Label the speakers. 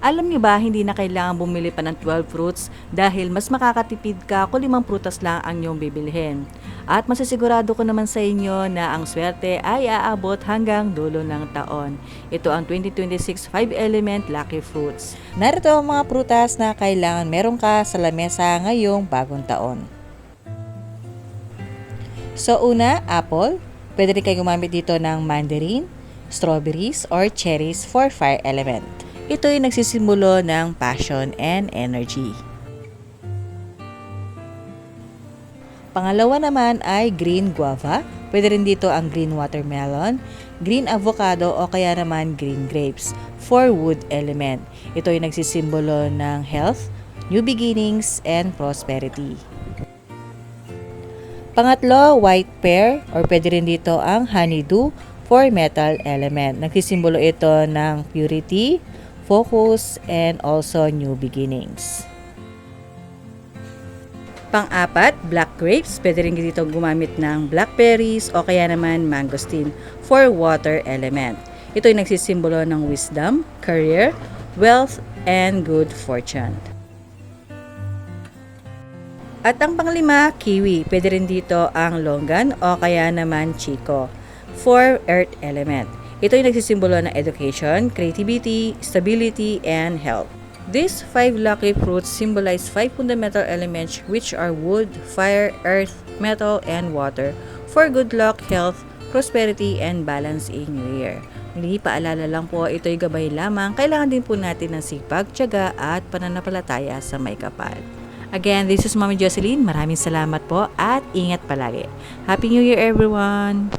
Speaker 1: Alam niyo ba, hindi na kailangan bumili pa ng 12 fruits dahil mas makakatipid ka kung 5 prutas lang ang iyong bibilhin. At masisigurado ko naman sa inyo na ang swerte ay aabot hanggang dulo ng taon. Ito ang 2026 5-element Lucky Fruits.
Speaker 2: Narito ang mga prutas na kailangan meron ka sa lamesa ngayong bagong taon. So una, apple. Pwede rin kayo gumamit dito ng mandarin, strawberries, or cherries for fire element. Ito ay nagsisimbolo ng passion and energy. Pangalawa naman ay green guava. Pwede rin dito ang green watermelon, green avocado o kaya naman green grapes for wood element. Ito ay nagsisimbolo ng health, new beginnings, and prosperity. Pangatlo, white pear or pwede rin dito ang honeydew for metal element. Nagsisimbolo ito ng purity, focus, and also new beginnings. Pang-apat, black grapes. Pwede rin dito gumamit ng blackberries o kaya naman mangosteen for water element. Ito ay nagsisimbolo ng wisdom, career, wealth, and good fortune. At ang panglima, kiwi. Pwede rin dito ang longan o kaya naman chico for earth element. Ito ay nagsisimbolo ng education, creativity, stability, and health. These 5 lucky fruits symbolize 5 fundamental elements which are wood, fire, earth, metal, and water for good luck, health, prosperity, and balance in New Year. Muli, paalala lang po, ito ay gabay lamang. Kailangan din po natin ng sipag, tiyaga, at pananampalataya sa may kapal. Again, this is Mami Jocelyn. Maraming salamat po at ingat palagi. Happy New Year everyone!